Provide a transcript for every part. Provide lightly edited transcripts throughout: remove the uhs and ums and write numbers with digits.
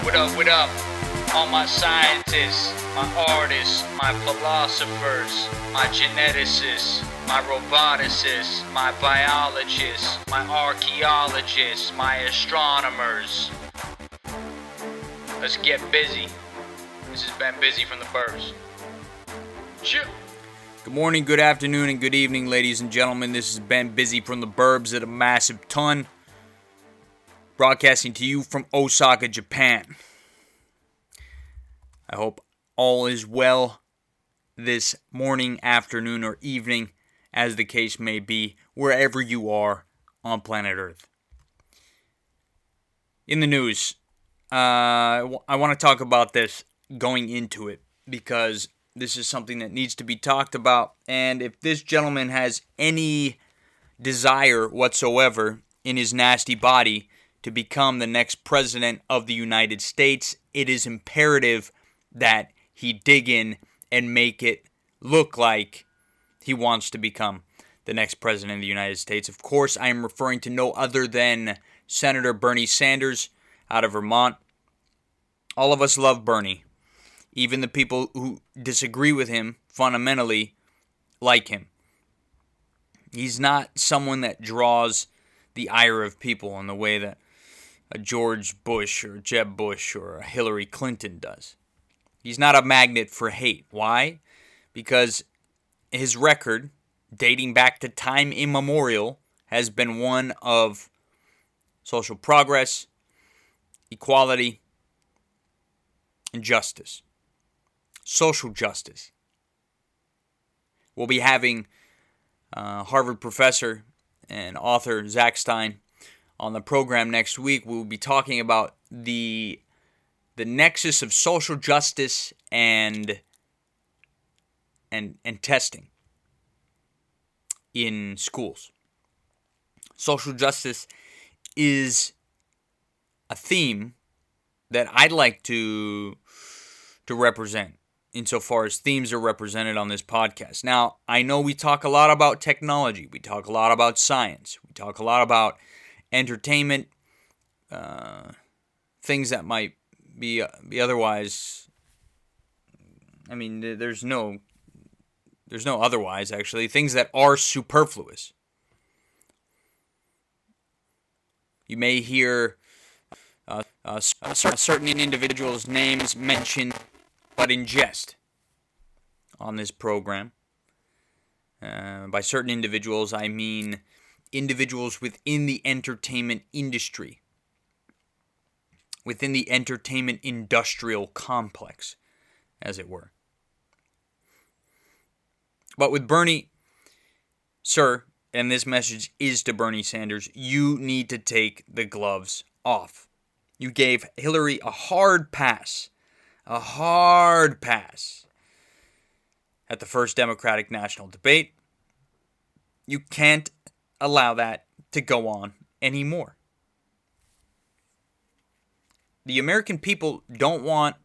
What up, what up? All my scientists, my artists, my philosophers, my geneticists, my roboticists, my biologists, my archaeologists, my astronomers. Let's get busy. This has been Busy from the Burbs. Chip. Good morning, good afternoon, and good evening, ladies and gentlemen. This has been Busy from the Burbs at a massive ton. Broadcasting to you from Osaka, Japan. I hope all is well this morning, afternoon, or evening, as the case may be, wherever you are on planet Earth. In the news, I want to talk about this going into it, because this is something that needs to be talked about, and if this gentleman has any desire whatsoever in his nasty body to become the next president of the United States, it is imperative that he dig in and make it look like he wants to become the next president of the United States. Of course, I am referring to no other than Senator Bernie Sanders out of Vermont. All of us love Bernie. Even the people who disagree with him fundamentally like him. He's not someone that draws the ire of people in the way that a George Bush or Jeb Bush or a Hillary Clinton does. He's not a magnet for hate. Why? Because his record, dating back to time immemorial, has been one of social progress, equality, and justice. Social justice. We'll be having Harvard professor and author Zach Stein on the program next week. We'll be talking about the nexus of social justice and testing in schools. Social justice is a theme that I'd like to represent insofar as themes are represented on this podcast. Now, I know we talk a lot about technology. We talk a lot about science. We talk a lot about entertainment, things that might be otherwise. I mean, there's no otherwise, actually. Things that are superfluous. You may hear certain individuals' names mentioned, but in jest, on this program. By certain individuals, I mean individuals within the entertainment industry, within the entertainment industrial complex, as it were. But with Bernie, sir, and this message is to Bernie Sanders, you need to take the gloves off. You gave Hillary a hard pass at the first Democratic national debate. You can't allow that to go on anymore. The American people don't want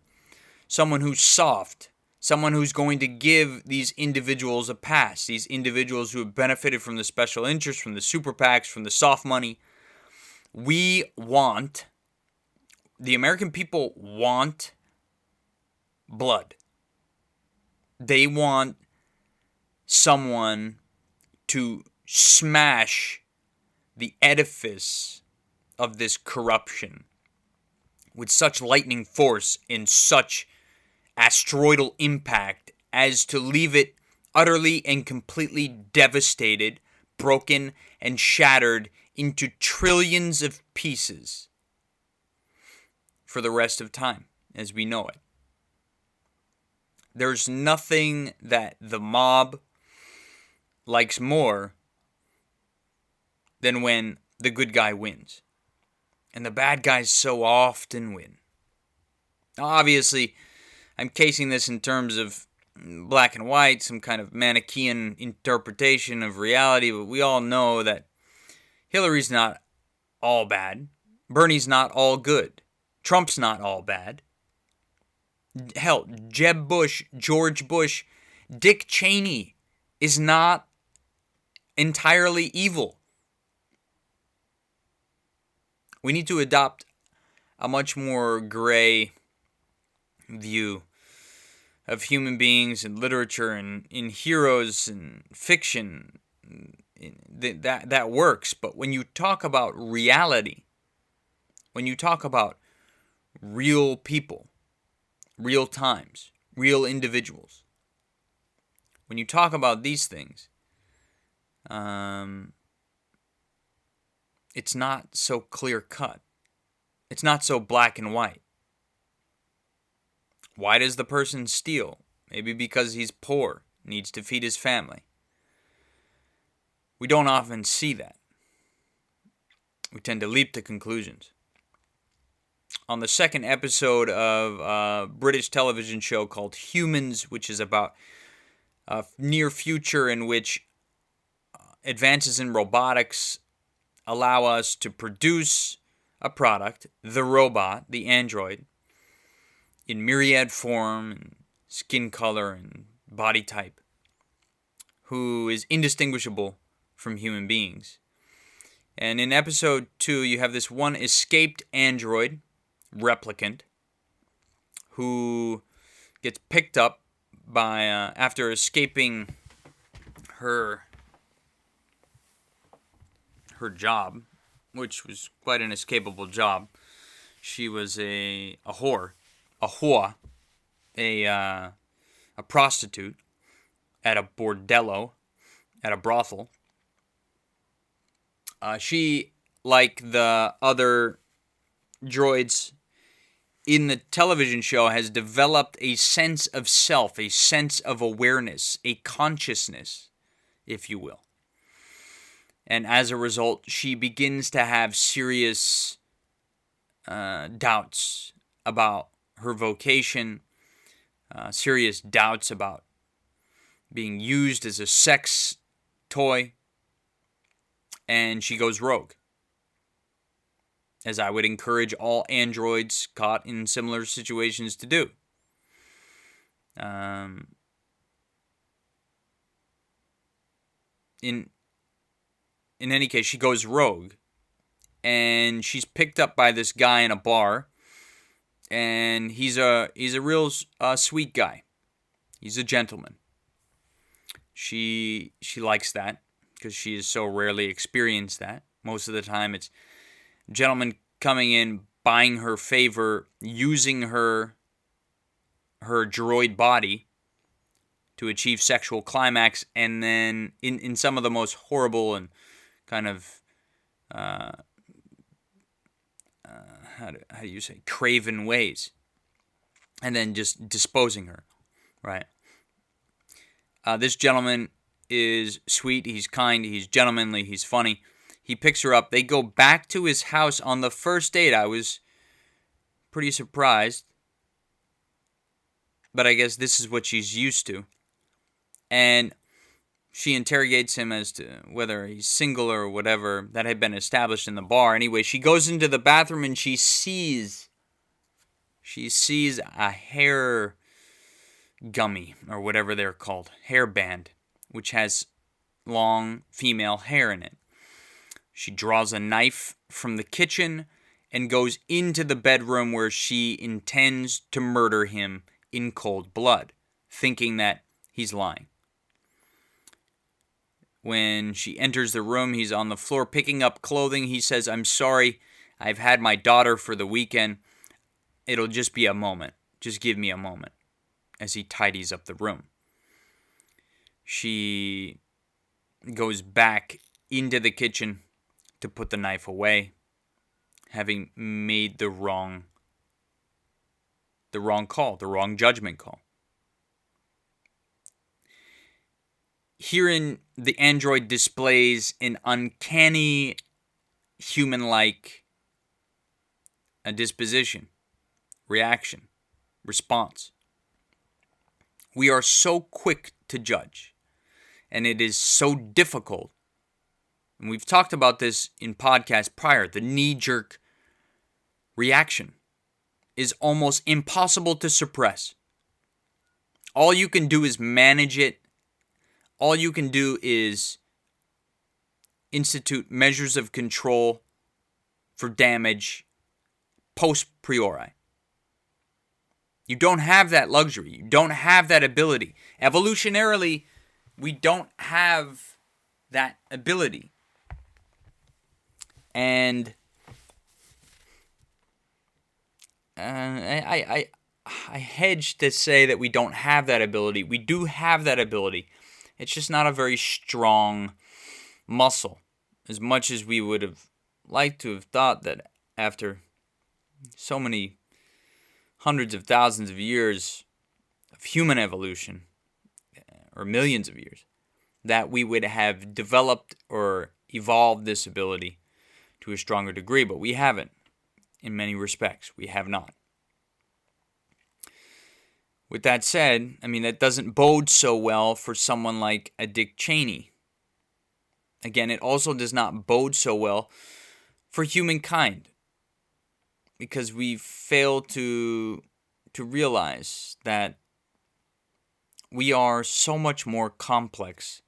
someone who's soft, someone who's going to give these individuals a pass, these individuals who have benefited from the special interests, from the super PACs, from the soft money. The American people want blood. They want someone to smash the edifice of this corruption with such lightning force and such asteroidal impact as to leave it utterly and completely devastated, broken, and shattered into trillions of pieces for the rest of time as we know it. There's nothing that the mob likes more than when the good guy wins. And the bad guys so often win. Obviously, I'm casing this in terms of black and white, some kind of Manichaean interpretation of reality, but we all know that Hillary's not all bad. Bernie's not all good. Trump's not all bad. Hell, Jeb Bush, George Bush, Dick Cheney is not entirely evil. We need to adopt a much more gray view of human beings and literature and in heroes and fiction. That works. But when you talk about reality, when you talk about real people, real times, real individuals, when you talk about these things, it's not so clear cut. It's not so black and white. Why does the person steal? Maybe because he's poor, needs to feed his family. We don't often see that. We tend to leap to conclusions. On the second episode of a British television show called Humans, which is about a near future in which advances in robotics allow us to produce a product, the robot, the android, in myriad form and skin color and body type, who is indistinguishable from human beings. And in episode 2, you have this one escaped android, replicant, who gets picked up by, after escaping her job, which was quite an escapable job. She was a whore, a prostitute at a bordello, at a brothel. She, like the other droids in the television show, has developed a sense of self, a sense of awareness, a consciousness, if you will. And as a result, she begins to have serious doubts about her vocation, serious doubts about being used as a sex toy, and she goes rogue, as I would encourage all androids caught in similar situations to do. In any case, she goes rogue, and she's picked up by this guy in a bar, and he's a real sweet guy. He's a gentleman. She likes that because she has so rarely experienced that. Most of the time, it's gentlemen coming in, buying her favor, using her droid body to achieve sexual climax, and then in some of the most horrible and kind of how do you say, craven ways, and then just disposing her, right? This gentleman is sweet, he's kind, he's gentlemanly, he's funny. He picks her up. They go back to his house on the first date. I was pretty surprised, but I guess this is what she's used to. And she interrogates him as to whether he's single or whatever. That had been established in the bar. Anyway, she goes into the bathroom and she sees a hair gummy, or whatever they're called, hair band, which has long female hair in it. She draws a knife from the kitchen and goes into the bedroom where she intends to murder him in cold blood, thinking that he's lying. When she enters the room, he's on the floor picking up clothing. He says, "I'm sorry, I've had my daughter for the weekend. It'll just be a moment. Just give me a moment," as he tidies up the room. She goes back into the kitchen to put the knife away, having made the wrong call, the wrong judgment call. Herein, the android displays an uncanny human-like disposition, reaction, response. We are so quick to judge, and it is so difficult. And we've talked about this in podcasts prior. The knee-jerk reaction is almost impossible to suppress. All you can do is manage it. All you can do is institute measures of control for damage, post priori. You don't have that luxury. You don't have that ability. Evolutionarily, we don't have that ability. And I hedge to say that we don't have that ability. We do have that ability. It's just not a very strong muscle. As much as we would have liked to have thought that after so many hundreds of thousands of years of human evolution, or millions of years, that we would have developed or evolved this ability to a stronger degree, but we haven't. In many respects, we have not. With that said, that doesn't bode so well for someone like a Dick Cheney. Again, it also does not bode so well for humankind, because we fail to realize that we are so much more complex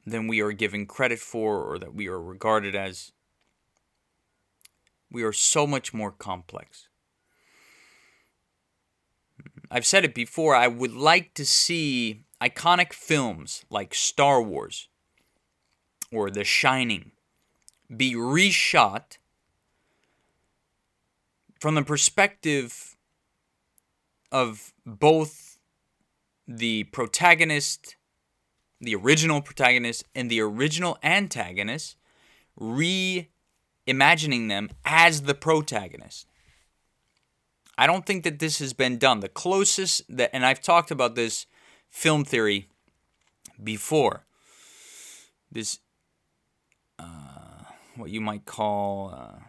than we are given credit for, or that we are regarded as. We are so much more complex. I've said it before, I would like to see iconic films like Star Wars or The Shining be reshot from the perspective of both the protagonist, the original protagonist, and the original antagonist, reimagining them as the protagonist. I don't think that this has been done. The closest that, and I've talked about this film theory before, this, what you might call,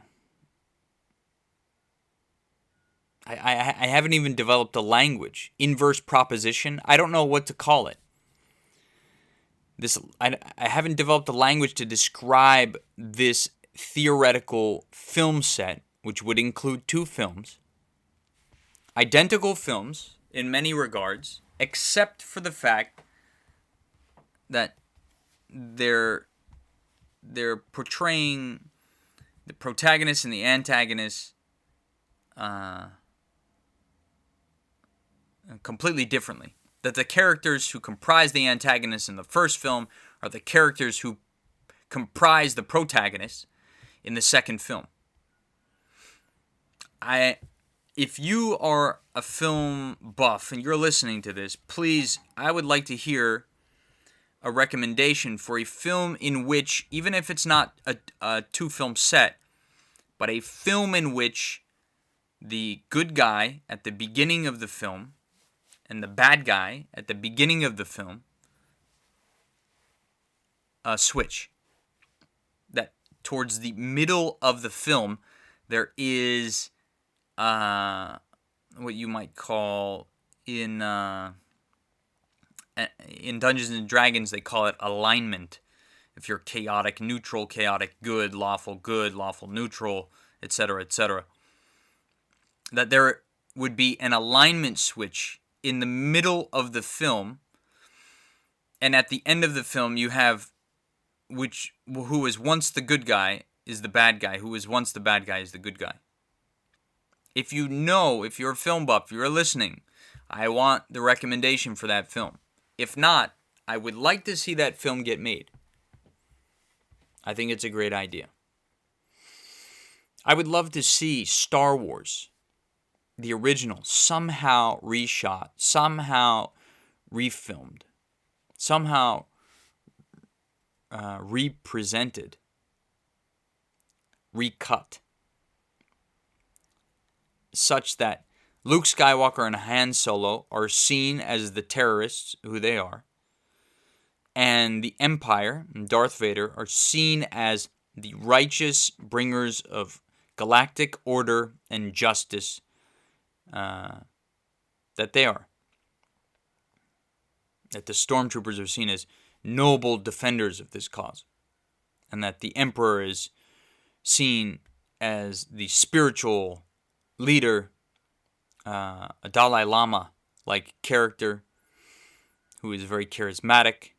I haven't even developed a language. Inverse proposition. I don't know what to call it. I haven't developed a language to describe this theoretical film set, which would include two films. Identical films in many regards, except for the fact that they're portraying the protagonist and the antagonist completely differently. That the characters who comprise the antagonist in the first film are the characters who comprise the protagonist in the second film. If you are a film buff and you're listening to this, please, I would like to hear a recommendation for a film in which, even if it's not a two-film set, but a film in which the good guy at the beginning of the film and the bad guy at the beginning of the film switch. That towards the middle of the film, there is what you might call in Dungeons and Dragons, they call it alignment. If you're chaotic neutral, chaotic good, lawful neutral, etc., etc. That there would be an alignment switch in the middle of the film, and at the end of the film you have who was once the good guy is the bad guy, who was once the bad guy is the good guy. If you're a film buff, if you're listening, I want the recommendation for that film. If not, I would like to see that film get made. I think it's a great idea. I would love to see Star Wars, the original, somehow reshot, somehow refilmed, somehow represented, recut, such that Luke Skywalker and Han Solo are seen as the terrorists who they are, and the Empire and Darth Vader are seen as the righteous bringers of galactic order and justice that they are. That the stormtroopers are seen as noble defenders of this cause, and that the Emperor is seen as the spiritual leader, a Dalai Lama-like character who is very charismatic.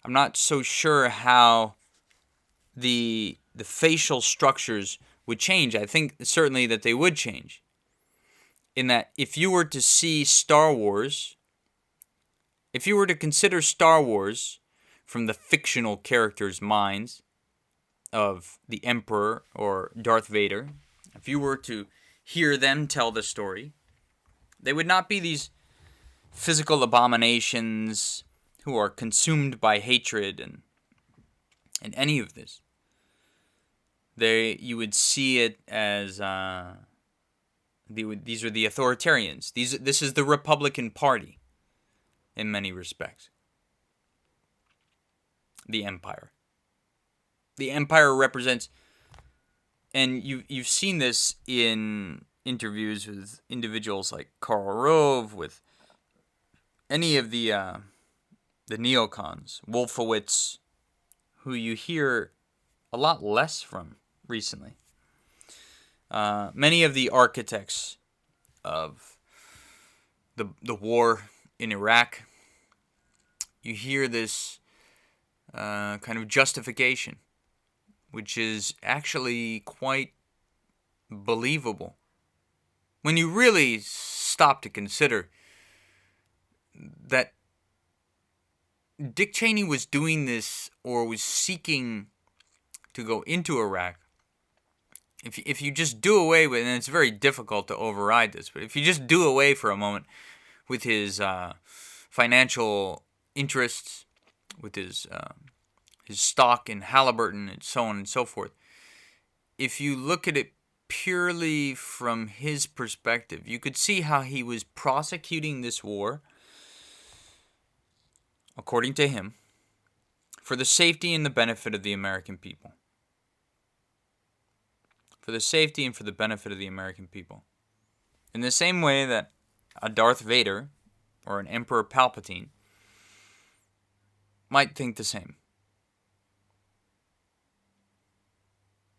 I'm not so sure how the facial structures would change. I think certainly that they would change. In that, if you were to see Star Wars, if you were to consider Star Wars from the fictional characters' minds of the Emperor or Darth Vader, if you were to hear them tell the story, they would not be these physical abominations who are consumed by hatred and any of this. You would see it as these are the authoritarians. This is the Republican Party in many respects. The Empire. The Empire represents, and you've seen this in interviews with individuals like Karl Rove, with any of the neocons, Wolfowitz, who you hear a lot less from recently. Many of the architects of the war in Iraq, you hear this kind of justification, which is actually quite believable when you really stop to consider that Dick Cheney was doing this, or was seeking to go into Iraq. If you just do away with, and it's very difficult to override this, but if you just do away for a moment with his financial interests, with his stock in Halliburton and so on and so forth, if you look at it purely from his perspective, you could see how he was prosecuting this war, according to him, for the safety and the benefit of the American people. For the safety and for the benefit of the American people. In the same way that a Darth Vader or an Emperor Palpatine might think the same.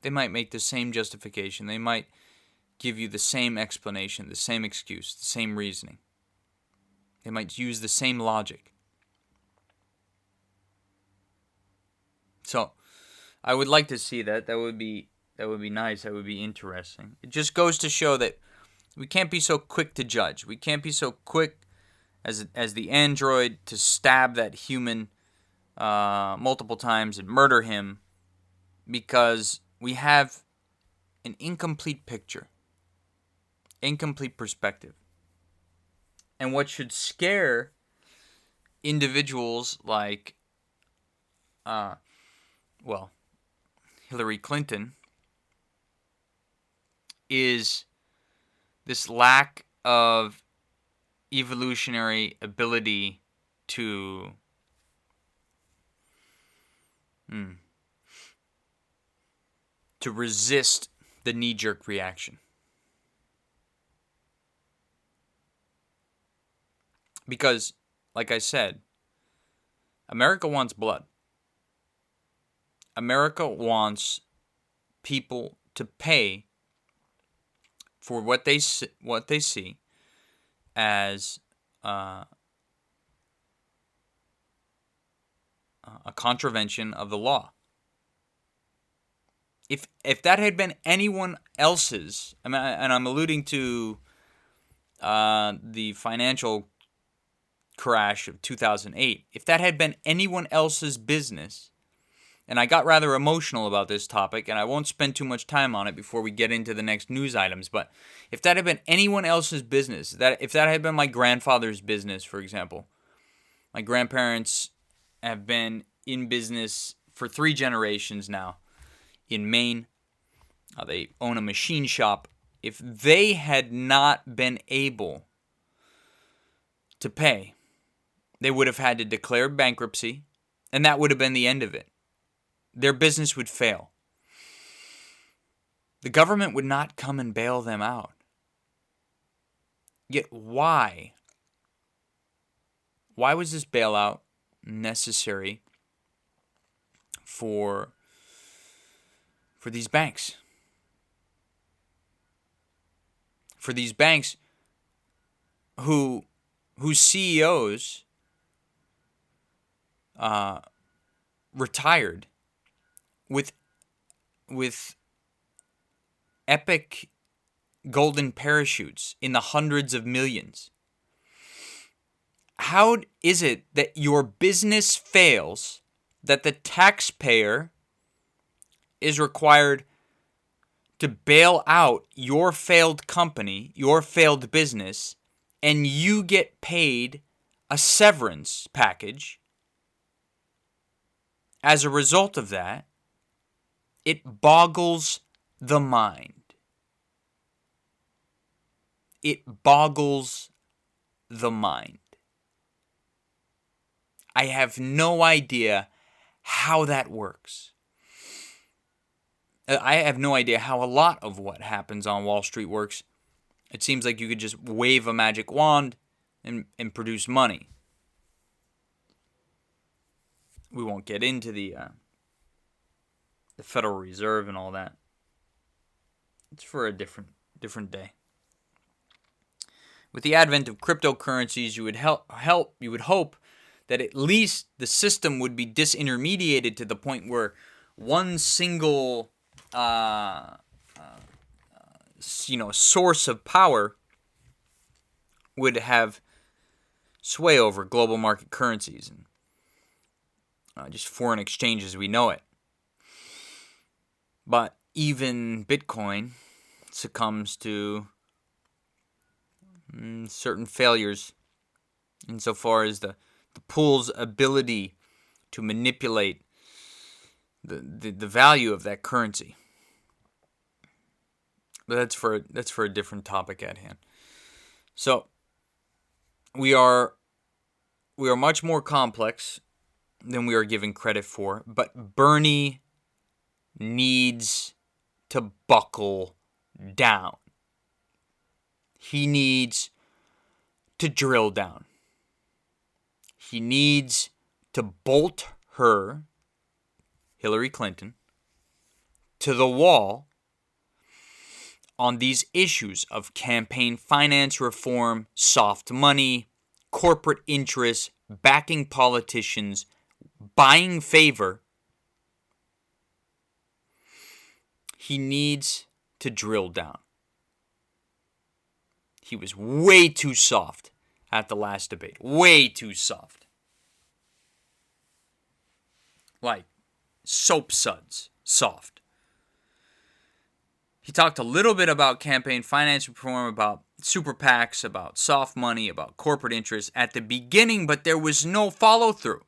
They might make the same justification. They might give you the same explanation, the same excuse, the same reasoning. They might use the same logic. So, I would like to see that. That would be nice. That would be interesting. It just goes to show that we can't be so quick to judge. We can't be so quick as the android to stab that human multiple times and murder him, because we have an incomplete picture, incomplete perspective. And what should scare individuals like, Hillary Clinton, is this lack of evolutionary ability to resist the knee-jerk reaction. Because, like I said, America wants blood. America wants people to pay for what they see as a contravention of the law. If that had been anyone else's, and I'm alluding to the financial crash of 2008, if that had been anyone else's business, and I got rather emotional about this topic, and I won't spend too much time on it before we get into the next news items, but if that had been anyone else's business, if that had been my grandfather's business, for example, my grandparents have been in business for 3 generations now in Maine. They own a machine shop. If they had not been able to pay, they would have had to declare bankruptcy, and that would have been the end of it. Their business would fail. The government would not come and bail them out. Yet why? Why was this bailout necessary for these banks? For these banks whose CEOs retired with epic golden parachutes in the hundreds of millions. How is it that your business fails, that the taxpayer is required to bail out your failed company, your failed business, and you get paid a severance package as a result of that? It boggles the mind. It boggles the mind. I have no idea how that works. I have no idea how a lot of what happens on Wall Street works. It seems like you could just wave a magic wand and produce money. We won't get into the Federal Reserve and all that. It's for a different day. With the advent of cryptocurrencies, you would hope that at least the system would be disintermediated to the point where one single source of power would have sway over global market currencies and just foreign exchange as we know it. But even Bitcoin succumbs to certain failures insofar as the pool's ability to manipulate the value of that currency. But that's for a different topic at hand. So we are much more complex than we are given credit for, but Bernie needs to buckle down. He needs to drill down. He needs to bolt her, Hillary Clinton, to the wall on these issues of campaign finance reform, soft money, corporate interests, backing politicians, buying favor. He needs to drill down. He was way too soft at the last debate. Way too soft. Like soap suds soft. He talked a little bit about campaign finance reform, about super PACs, about soft money, about corporate interests at the beginning, but there was no follow through.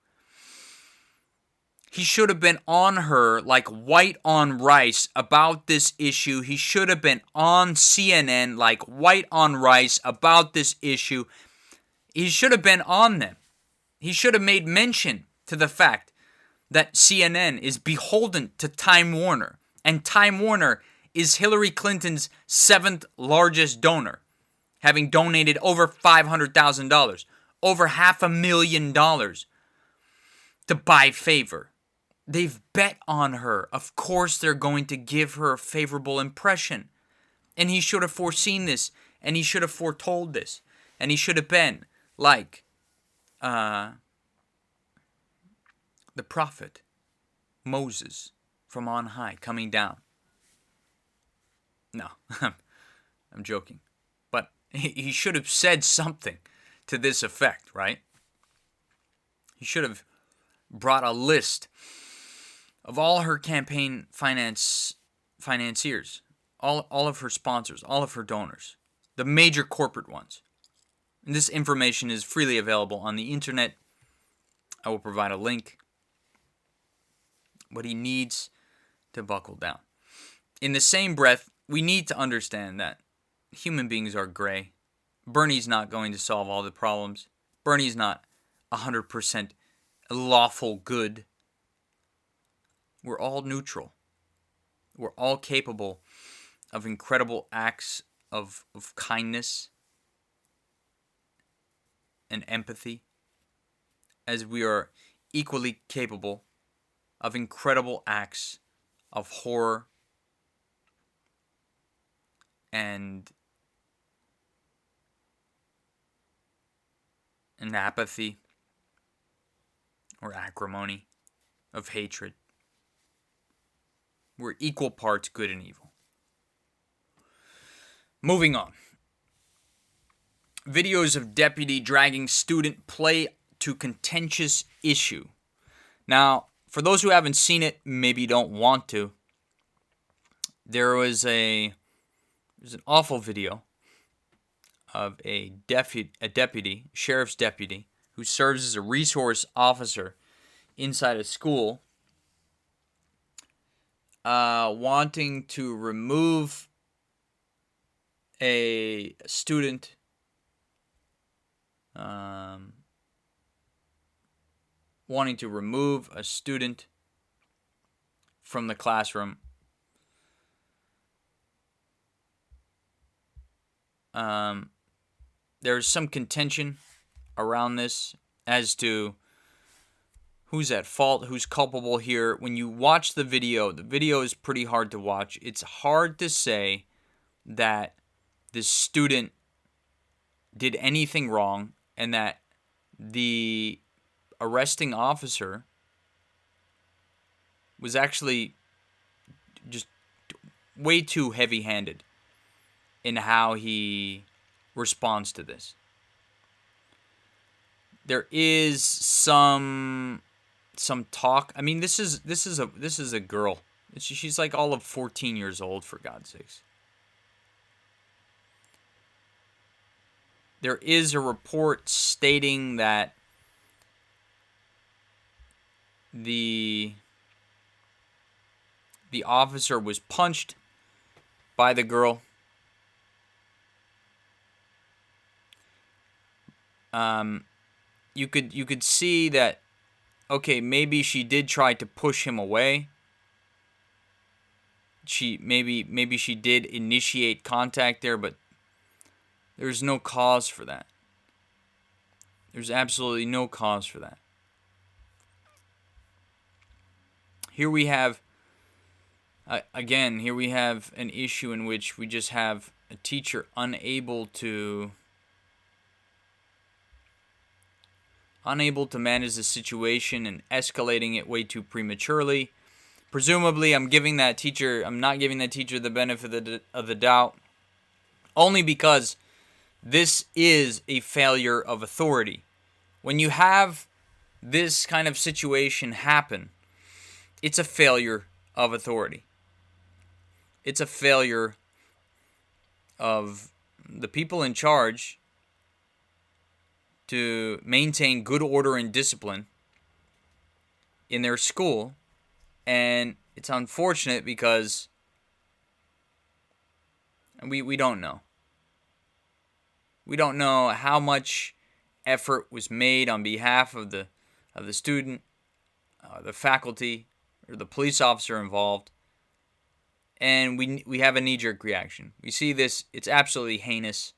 He should have been on her like white on rice about this issue. He should have been on CNN like white on rice about this issue. He should have been on them. He should have made mention to the fact that CNN is beholden to Time Warner, and Time Warner is Hillary Clinton's 7th largest donor, having donated over $500,000, over $500,000 to buy favor. They've bet on her. Of course they're going to give her a favorable impression. And he should have foreseen this, and he should have foretold this, and he should have been like the prophet Moses from on high coming down. No, I'm joking. But he should have said something to this effect, right? He should have brought a list of all her campaign financiers, all of her sponsors, all of her donors, the major corporate ones. And this information is freely available on the internet. I will provide a link. But he needs to buckle down. In the same breath, we need to understand that human beings are gray. Bernie's not going to solve all the problems. Bernie's not 100% lawful good. We're all neutral. We're all capable of incredible acts of kindness and empathy, as we are equally capable of incredible acts of horror and apathy or acrimony, of hatred. We're equal parts good and evil. Moving on. Videos of deputy dragging student play to contentious issue. Now, for those who haven't seen it, maybe don't want to, there's an awful video of a deputy, sheriff's deputy, who serves as a resource officer inside a school, wanting to remove a student from the classroom. There's some contention around this as to who's at fault, who's culpable here. When you watch the video is pretty hard to watch. It's hard to say that this student did anything wrong and that the arresting officer was actually just way too heavy-handed in how he responds to this. There is some talk. I mean, this is a girl. She's like all of 14 years old, for God's sakes. There is a report stating that the officer was punched by the girl. You could see that, okay, maybe she did try to push him away. Maybe she did initiate contact there, but there's no cause for that. There's absolutely no cause for that. Here we have, here we have an issue in which we just have a teacher unable to manage the situation and escalating it way too prematurely. Presumably, I'm not giving that teacher the benefit of the doubt, only because this is a failure of authority. When you have this kind of situation happen, it's a failure of authority. It's a failure of the people in charge to maintain good order and discipline in their school. And it's unfortunate because we don't know. We don't know how much effort was made on behalf of the student, the faculty, or the police officer involved. And we have a knee-jerk reaction. We see this, it's absolutely heinous.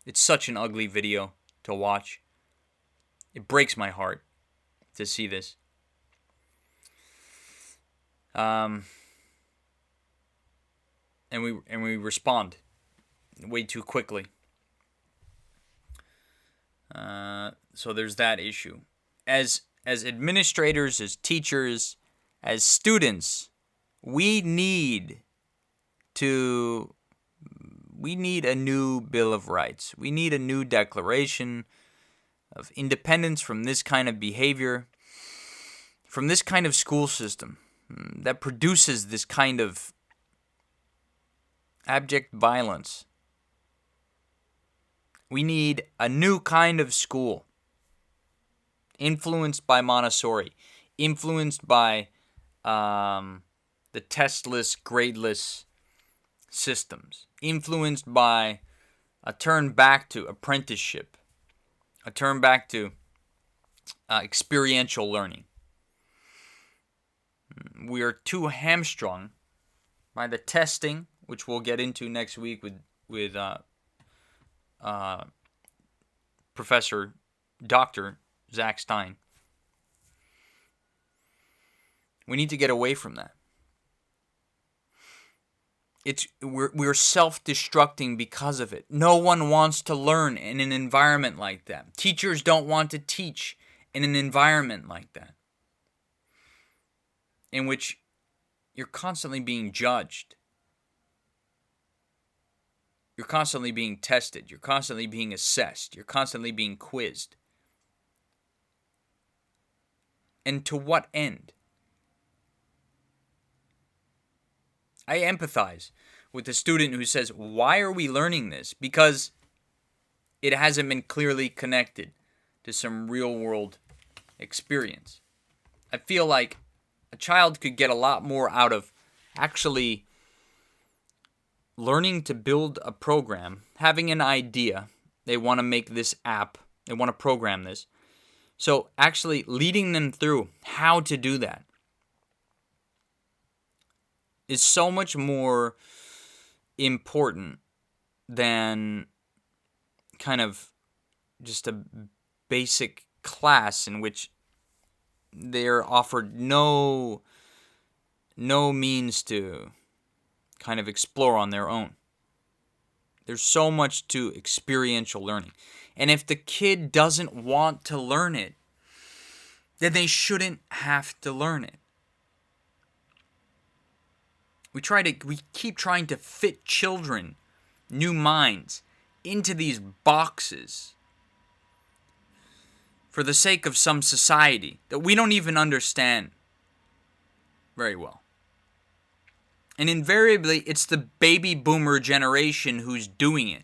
It's such an ugly video to watch. It breaks my heart to see this. And we respond way too quickly. So there's that issue. As administrators, as teachers, as students, we need a new Bill of Rights. We need a new declaration of independence from this kind of behavior, from this kind of school system that produces this kind of abject violence. We need a new kind of school, influenced by Montessori, influenced by the testless, gradeless systems, influenced by a turn back to apprenticeship, a turn back to experiential learning. We are too hamstrung by the testing, which we'll get into next week with Professor Dr. Zach Stein. We need to get away from that. We're self-destructing because of it. No one wants to learn in an environment like that. Teachers don't want to teach in an environment like that, in which you're constantly being judged. You're constantly being tested. You're constantly being assessed. You're constantly being quizzed. And to what end? I empathize with the student who says, why are we learning this? Because it hasn't been clearly connected to some real world experience. I feel like a child could get a lot more out of actually learning to build a program, having an idea. They want to make this app. They want to program this. So actually leading them through how to do that is so much more important than kind of just a basic class in which they're offered no means to kind of explore on their own. There's so much to experiential learning. And if the kid doesn't want to learn it, then they shouldn't have to learn it. We keep trying to fit children, new minds, into these boxes for the sake of some society that we don't even understand very well. And invariably, it's the baby boomer generation who's doing it.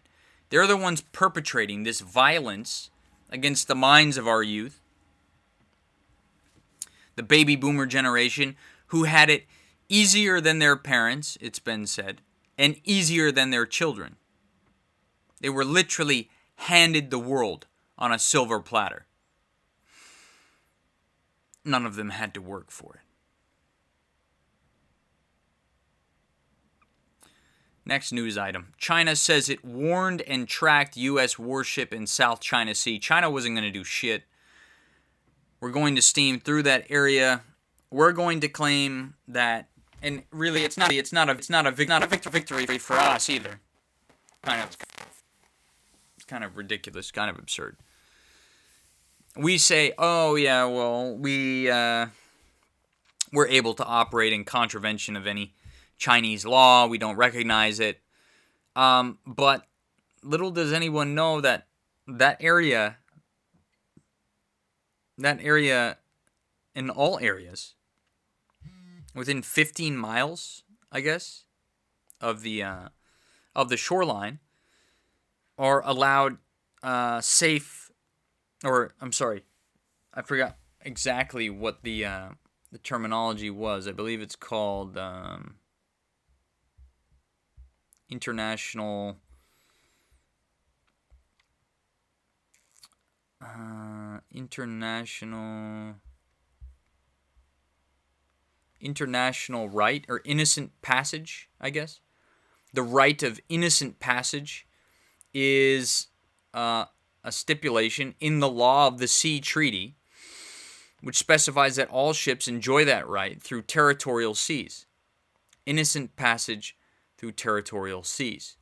They're the ones perpetrating this violence against the minds of our youth. The baby boomer generation who had it easier than their parents, it's been said, and easier than their children. They were literally handed the world on a silver platter. None of them had to work for it. Next news item. China says it warned and tracked U.S. warship in South China Sea. China wasn't going to do shit. We're going to steam through that area. We're going to claim that, and really, it's not a victory for us either. It's kind of ridiculous, kind of absurd. We say, oh yeah, well, we're able to operate in contravention of any Chinese law. We don't recognize it. But little does anyone know that area, in all areas, within 15 miles, I guess, of the shoreline, are allowed safe, or I'm sorry, I forgot exactly what the terminology was. I believe it's called international right, or innocent passage, I guess. The right of innocent passage is a stipulation in the law of the sea treaty, which specifies that all ships enjoy that right through territorial seas. Innocent passage through territorial seas.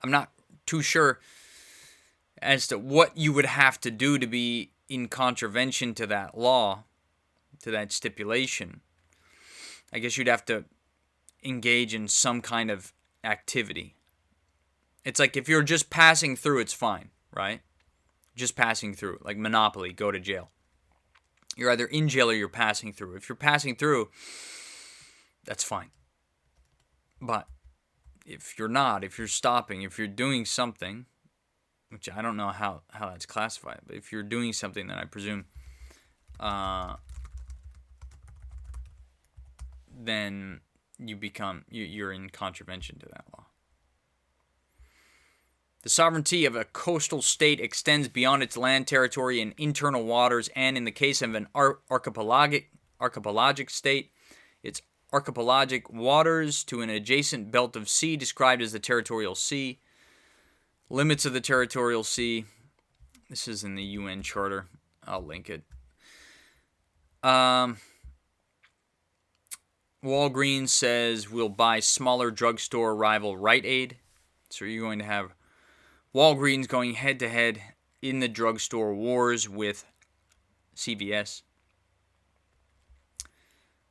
I'm not too sure as to what you would have to do to be in contravention to that law, to that stipulation. I guess you'd have to engage in some kind of activity. It's like if you're just passing through, it's fine, right? Just passing through, like Monopoly, go to jail. You're either in jail or you're passing through. If you're passing through, that's fine. But if you're not, if you're stopping, if you're doing something, which I don't know how that's classified, but if you're doing something, then I presume then you're in contravention to that law. The sovereignty of a coastal state extends beyond its land territory and internal waters, and in the case of an archipelagic state, its archipelagic waters to an adjacent belt of sea described as the territorial sea. Limits of the territorial sea. This is in the UN Charter. I'll link it. Walgreens says we'll buy smaller drugstore rival Rite Aid. So you're going to have Walgreens going head-to-head in the drugstore wars with CVS.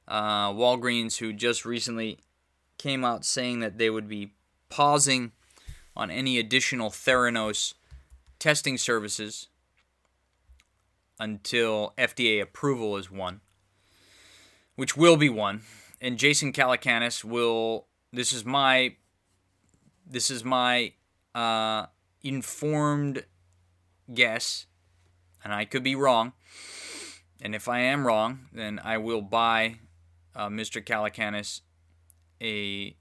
Walgreens, who just recently came out saying that they would be pausing on any additional Theranos testing services until FDA approval is won, which will be won. And Jason Calacanis will. This is my informed guess, and I could be wrong. And if I am wrong, then I will buy Mr. Calacanis a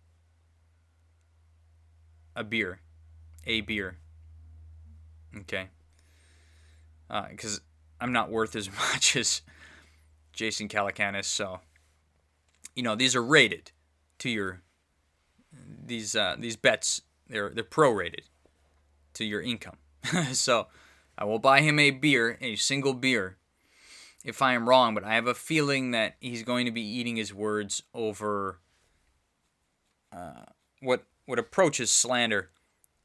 beer. Okay. Because I'm not worth as much as Jason Calacanis, so these are rated to your these bets. They're prorated to your income. So I will buy him a single beer, if I am wrong, but I have a feeling that he's going to be eating his words over what approaches slander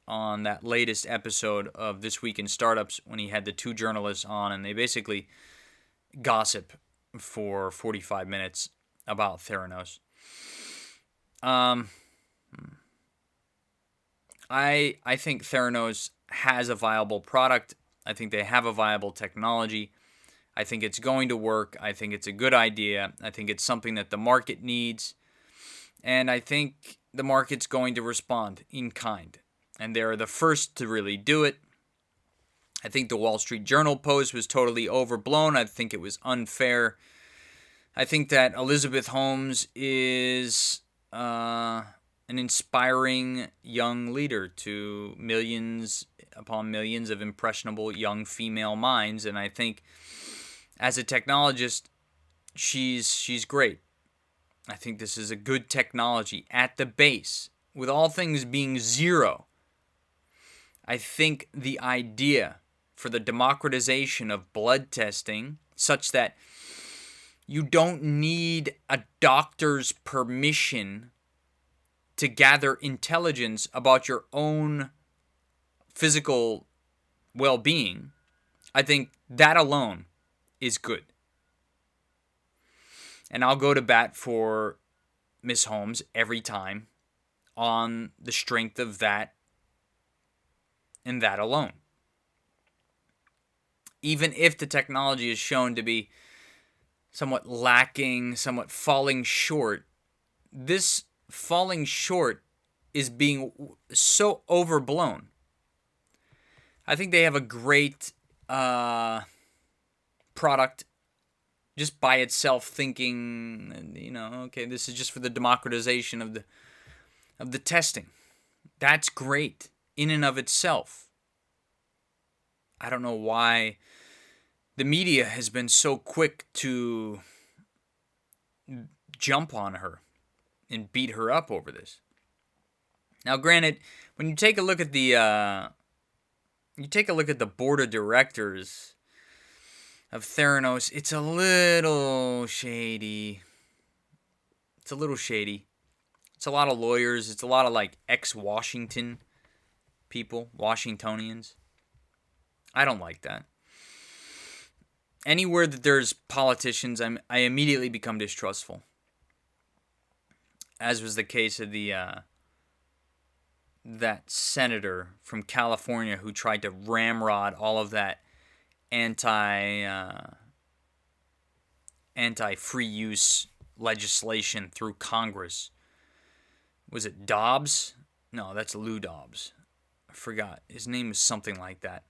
on that latest episode of This Week in Startups, when he had the two journalists on and they basically gossip for 45 minutes about Theranos. I think Theranos has a viable product. I think they have a viable technology. I think it's going to work. I think it's a good idea. I think it's something that the market needs. And I think the market's going to respond in kind. And they're the first to really do it. I think the Wall Street Journal post was totally overblown. I think it was unfair. I think that Elizabeth Holmes is an inspiring young leader to millions upon millions of impressionable young female minds. And I think as a technologist, she's great. I think this is a good technology at the base, with all things being zero. I think the idea for the democratization of blood testing, such that you don't need a doctor's permission to gather intelligence about your own physical well-being, I think that alone is good. And I'll go to bat for Miss Holmes every time on the strength of that and that alone. Even if the technology is shown to be somewhat lacking, somewhat falling short, this falling short is being so overblown. I think they have a great product just by itself, thinking, okay, this is just for the democratization of the testing. That's great in and of itself. I don't know why the media has been so quick to jump on her and beat her up over this. Now, granted, when you take a look at the board of directors of Theranos, it's a little shady. It's a a lot of lawyers. It's a lot of ex-Washington people, Washingtonians. I don't like that. Anywhere that there's politicians, I immediately become distrustful. As was the case of that senator from California who tried to ramrod all of that anti-free use legislation through Congress. Was it Dobbs? No, that's Lou Dobbs. I forgot. His name is something like that.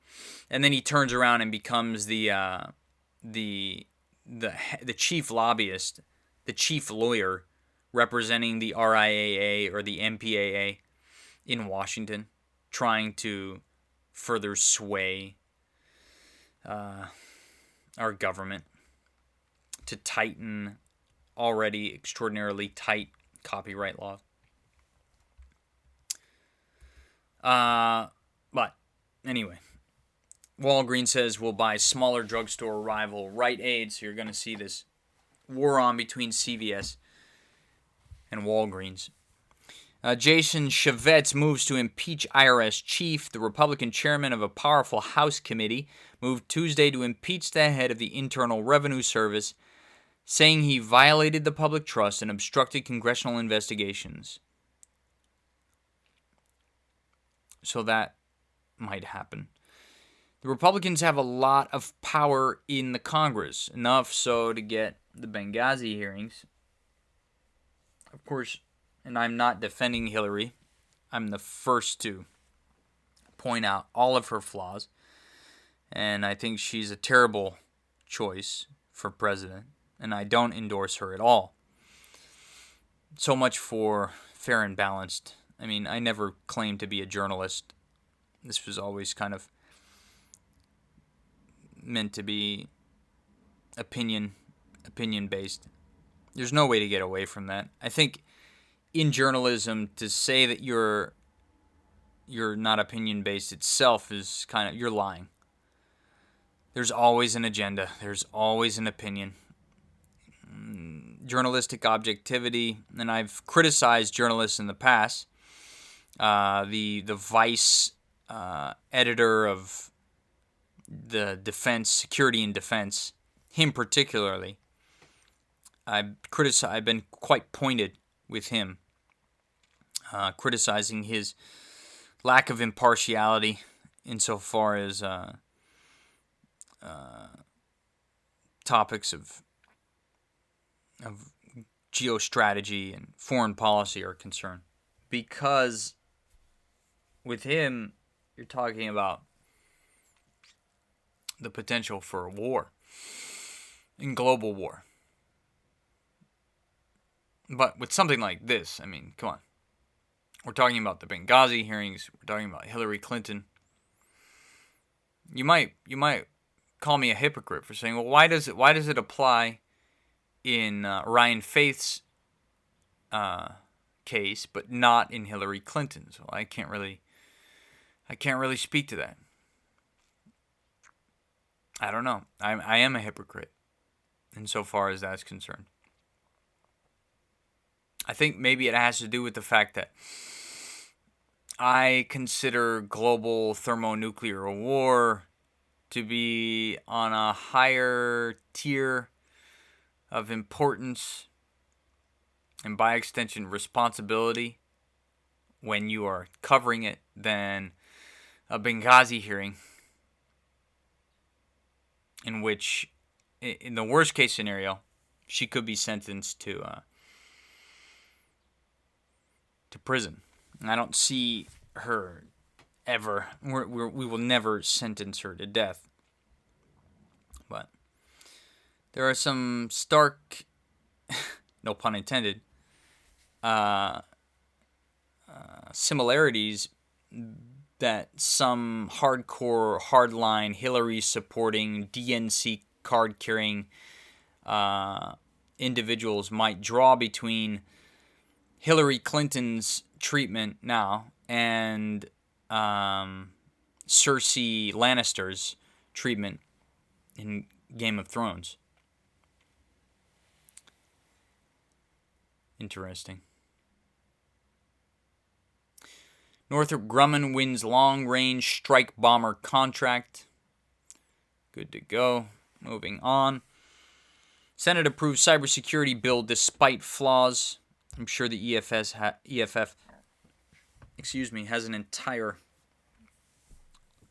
And then he turns around and becomes the chief lobbyist, the chief lawyer representing the RIAA or the MPAA in Washington, trying to further sway our government to tighten already extraordinarily tight copyright laws. But anyway, Walgreens says we'll buy smaller drugstore rival Rite Aid, so you're going to see this war on between CVS and Walgreens. Jason Chavetz moves to impeach IRS chief. The Republican chairman of a powerful House committee moved Tuesday to impeach the head of the Internal Revenue Service, saying he violated the public trust and obstructed congressional investigations. So that might happen. The Republicans have a lot of power in the Congress, enough so to get the Benghazi hearings. Of course, and I'm not defending Hillary. I'm the first to point out all of her flaws. And I think she's a terrible choice for president. And I don't endorse her at all. So much for fair and balanced. I mean, I never claimed to be a journalist. This was always kind of meant to be opinion based. There's no way to get away from that. I think in journalism, to say that you're not opinion based itself is kind of, you're lying. There's always an agenda. There's always an opinion. Journalistic objectivity, and I've criticized journalists in the past. The Vice editor of the Defense, Security and Defense, him particularly, I've been quite pointed with him, criticizing his lack of impartiality insofar as topics of geostrategy and foreign policy are concerned. Because with him, you're talking about the potential for a war, in global war. But with something like this, I mean, come on. We're talking about the Benghazi hearings. We're talking about Hillary Clinton. You might call me a hypocrite for saying, well, why does it apply in Ryan Faith's case, but not in Hillary Clinton's? Well, I can't really speak to that. I don't know. I am a hypocrite insofar as that's concerned. I think maybe it has to do with the fact that I consider global thermonuclear war to be on a higher tier of importance and by extension responsibility when you are covering it than a Benghazi hearing, in which, in the worst case scenario, she could be sentenced to prison. And I don't see her ever. We will never sentence her to death. But there are some stark, no pun intended, similarities that some hardcore, hardline, Hillary-supporting, DNC card-carrying individuals might draw between Hillary Clinton's treatment now and Cersei Lannister's treatment in Game of Thrones. Interesting. Northrop Grumman wins long-range strike bomber contract. Good to go. Moving on. Senate approves cybersecurity bill despite flaws. I'm sure the EFF has an entire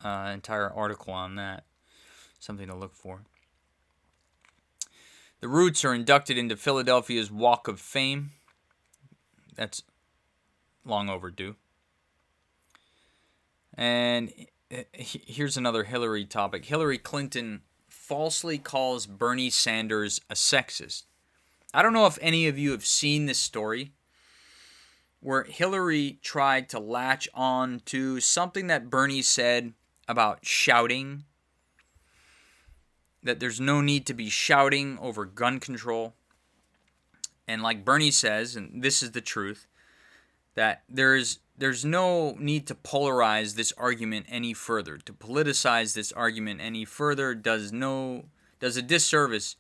article on that. Something to look for. The Roots are inducted into Philadelphia's Walk of Fame. That's long overdue. And here's another Hillary topic. Hillary Clinton falsely calls Bernie Sanders a sexist. I don't know if any of you have seen this story where Hillary tried to latch on to something that Bernie said about shouting, that there's no need to be shouting over gun control. And like Bernie says, and this is the truth, that there's no need to polarize this argument any further. To politicize this argument any further does a disservice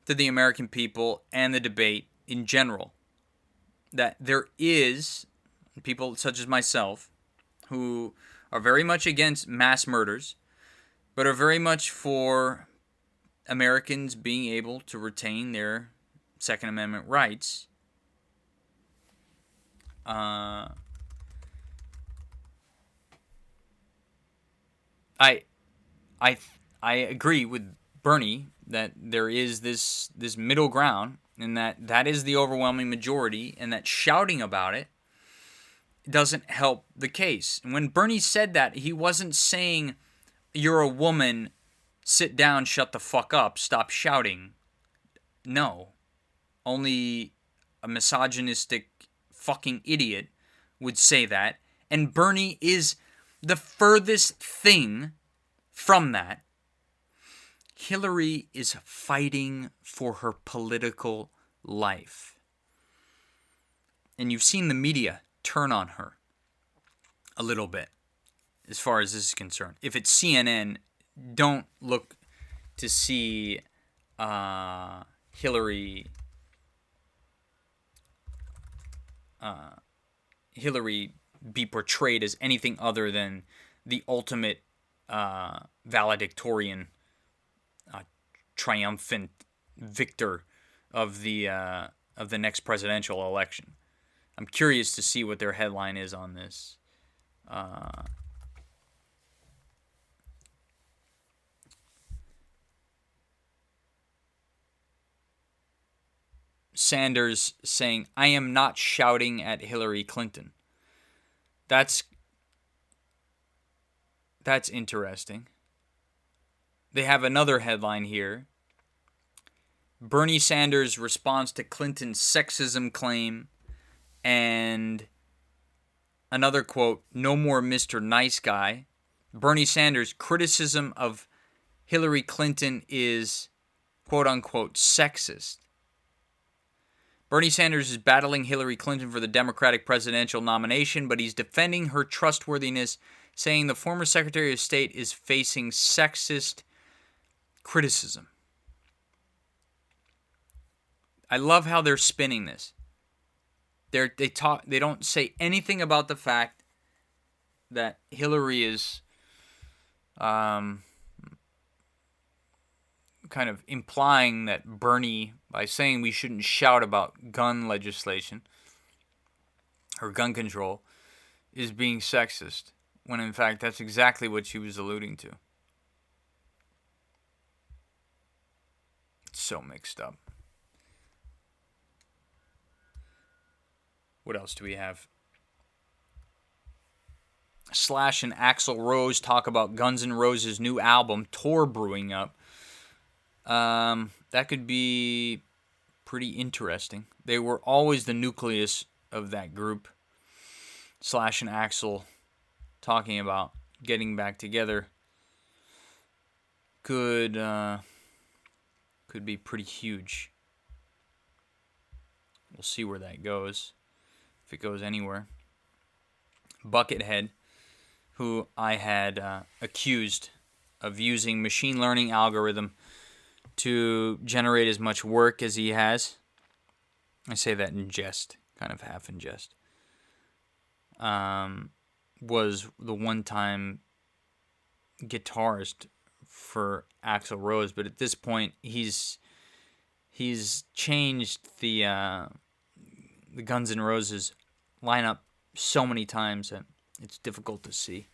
to the American people and the debate in general. That there is people such as myself who are very much against mass murders, but are very much for Americans being able to retain their Second Amendment rights. I I I agree with Bernie that there is this middle ground, and that is the overwhelming majority, and that shouting about it doesn't help the case. And when Bernie said that, he wasn't saying you're a woman, sit down, shut the fuck up, stop shouting. No. Only a misogynistic fucking idiot would say that. And Bernie is the furthest thing from that. Hillary is fighting for her political life. And you've seen the media turn on her a little bit as far as this is concerned. If it's CNN, don't look to see Hillary be portrayed as anything other than the ultimate valedictorian, triumphant victor of the next presidential election. I'm curious to see what their headline is on this. Sanders saying, "I am not shouting at Hillary Clinton." That's interesting. They have another headline here. Bernie Sanders responds to Clinton's sexism claim, and another quote, "No more Mr. Nice Guy." Bernie Sanders' criticism of Hillary Clinton is quote unquote sexist. Bernie Sanders is battling Hillary Clinton for the Democratic presidential nomination, but he's defending her trustworthiness, saying the former Secretary of State is facing sexist criticism. I love how they're spinning this. They don't say anything about the fact that Hillary is kind of implying that Bernie, by saying we shouldn't shout about gun legislation or gun control, is being sexist, when in fact that's exactly what she was alluding to. It's so mixed up. What else do we have? Slash and Axl Rose talk about Guns N' Roses' new album, tour brewing up. That could be pretty interesting. They were always the nucleus of that group. Slash and Axl talking about getting back together could be pretty huge. We'll see where that goes, if it goes anywhere. Buckethead, who I had accused of using machine learning algorithm to generate as much work as he has. I say that in jest, kind of half in jest. Was the one-time guitarist for Axl Rose, but at this point he's changed the Guns N' Roses lineup so many times that it's difficult to see.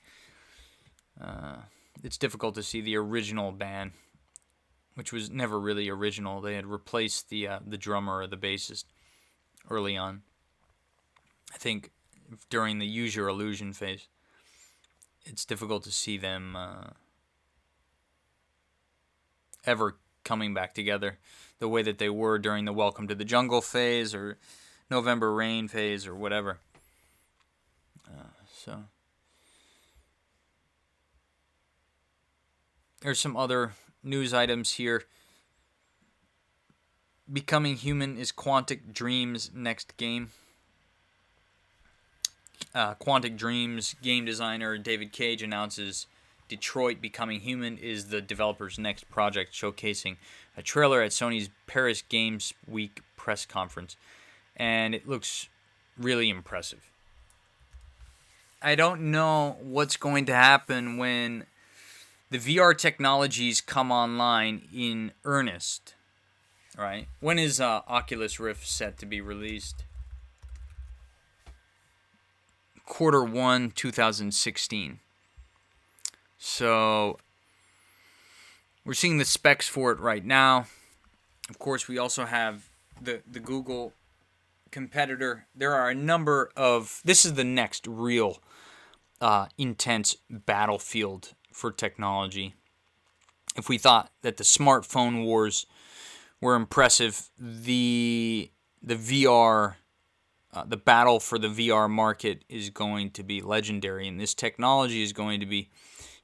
It's difficult to see the original band, which was never really original. They had replaced the drummer or the bassist early on. I think during the Use Your Illusion phase, it's difficult to see them ever coming back together the way that they were during the Welcome to the Jungle phase or November Rain phase or whatever. So there's some other news items here. Becoming Human is Quantic Dream's next game. Quantic Dream's game designer David Cage announces Detroit Becoming Human is the developer's next project, showcasing a trailer at Sony's Paris Games Week press conference. And it looks really impressive. I don't know what's going to happen when the VR technologies come online in earnest. Right? When is Oculus Rift set to be released? Q1 2016. So we're seeing the specs for it right now. Of course, we also have the Google competitor. There are a number of... This is the next real intense battlefield for technology. If we thought that the smartphone wars were impressive, the VR, the battle for the VR market is going to be legendary, and this technology is going to be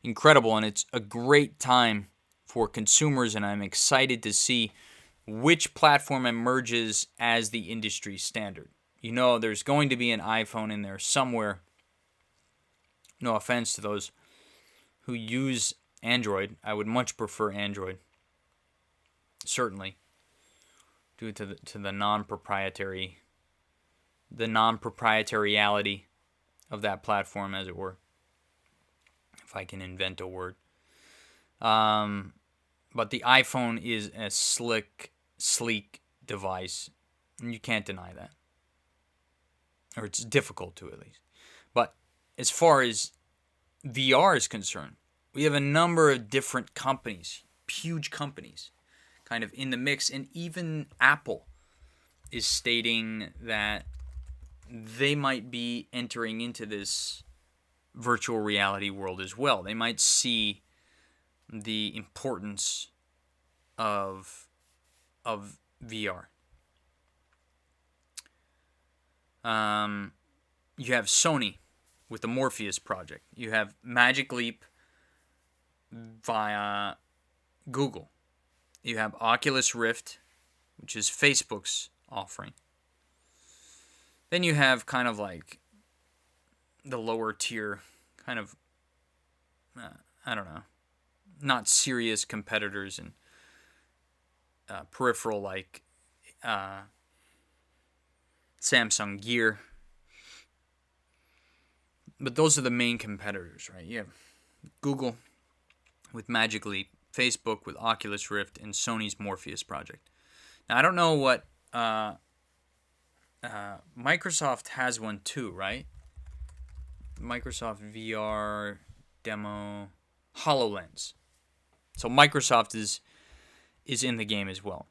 incredible, and it's a great time for consumers, and I'm excited to see which platform emerges as the industry standard. You know, there's going to be an iPhone in there somewhere. No offense to those who use Android. I would much prefer Android, certainly, due to the non-proprietariality of that platform, as it were, if I can invent a word. But the iPhone is a slick, sleek device, and you can't deny that. Or it's difficult to, at least. But as far as VR is concerned, we have a number of different companies, huge companies, kind of in the mix, and even Apple is stating that they might be entering into this virtual reality world as well. They might see the importance of VR. You have Sony with the Morpheus project. You have Magic Leap via Google. You have Oculus Rift, which is Facebook's offering. Then you have kind of like the lower tier, kind of, I don't know, not serious competitors and peripheral like Samsung Gear. But those are the main competitors, right? You have Google with Magic Leap, Facebook with Oculus Rift, and Sony's Morpheus project. Now, I don't know what... Microsoft has one too, right? Microsoft VR demo HoloLens. So Microsoft is in the game as well.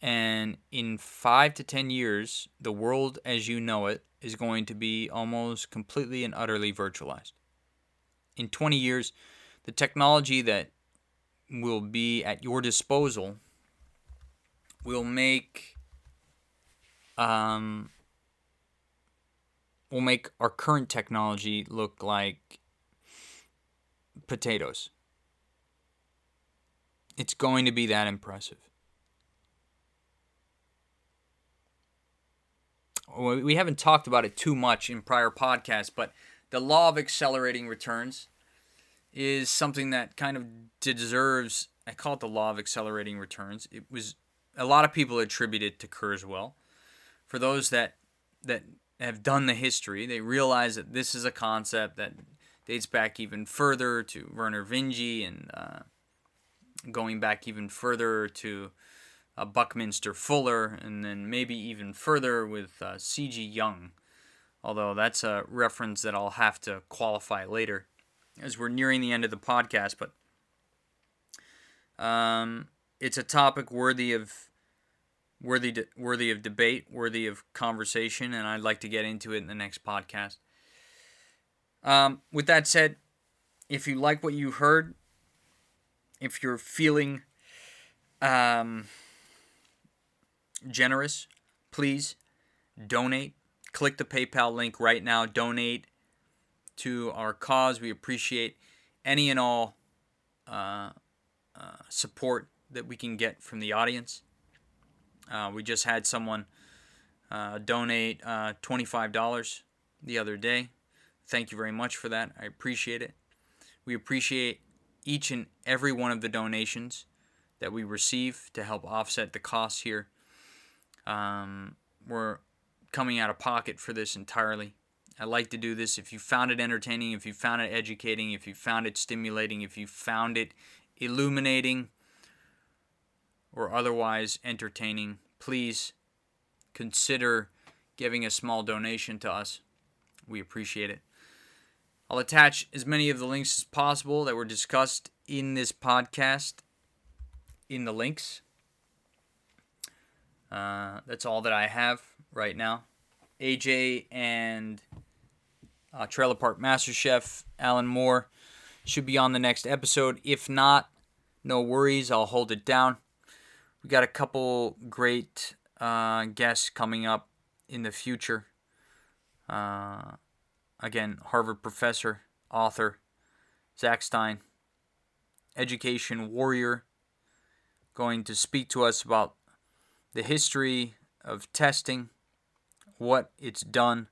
And in 5 to 10 years, the world as you know it is going to be almost completely and utterly virtualized. In 20 years, the technology that will be at your disposal will make our current technology look like potatoes. It's going to be that impressive. We haven't talked about it too much in prior podcasts, but the law of accelerating returns is something that kind of deserves, I call it the law of accelerating returns. It was, a lot of people attribute it to Kurzweil. For those that have done the history, they realize that this is a concept that dates back even further to Werner Vinge and going back even further to Buckminster Fuller, and then maybe even further with C.G. Jung, although that's a reference that I'll have to qualify later as we're nearing the end of the podcast. But it's a topic worthy of debate, worthy of conversation, and I'd like to get into it in the next podcast. With that said, if you like what you heard, if you're feeling generous, please donate. Click the PayPal link right now. Donate to our cause. We appreciate any and all support that we can get from the audience. We just had someone donate $25 the other day. Thank you very much for that. I appreciate it. We appreciate each and every one of the donations that we receive to help offset the costs here. We're coming out of pocket for this entirely. I like to do this. If you found it entertaining, if you found it educating, if you found it stimulating, if you found it illuminating or otherwise entertaining, please consider giving a small donation to us. We appreciate it. I'll attach as many of the links as possible that were discussed in this podcast in the links. That's all that I have right now. AJ and Trailer Park Master Chef Alan Moore should be on the next episode. If not, no worries. I'll hold it down. We got a couple great guests coming up in the future. Again, Harvard professor, author, Zach Stein, education warrior, going to speak to us about the history of testing, what it's done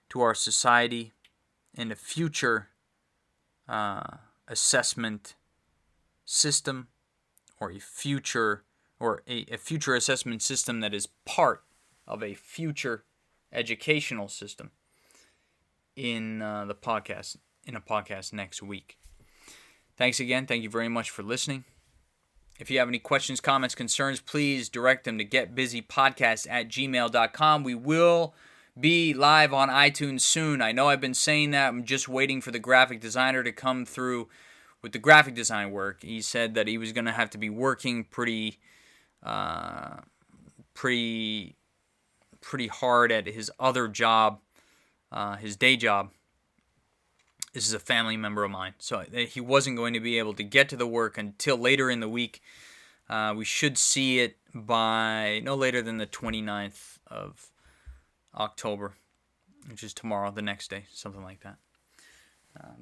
to our society, and a future assessment system, or a future assessment system that is part of a future educational system in a podcast next week. Thanks again. Thank you very much for listening. If you have any questions, comments, concerns, please direct them to getbusypodcast@gmail.com. We will be live on iTunes soon. I know I've been saying that. I'm just waiting for the graphic designer to come through with the graphic design work. He said that he was going to have to be working pretty hard at his other job, his day job. This is a family member of mine, so he wasn't going to be able to get to the work until later in the week. We should see it by no later than the 29th of October, which is tomorrow, the next day, something like that.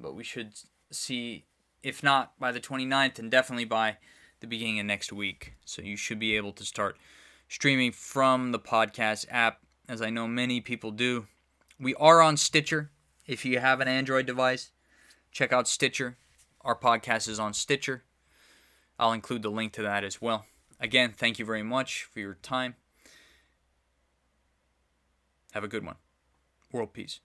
But we should see, if not by the 29th, and definitely by the beginning of next week. So you should be able to start streaming from the podcast app, as I know many people do. We are on Stitcher. If you have an Android device, check out Stitcher. Our podcast is on Stitcher. I'll include the link to that as well. Again, thank you very much for your time. Have a good one. World peace.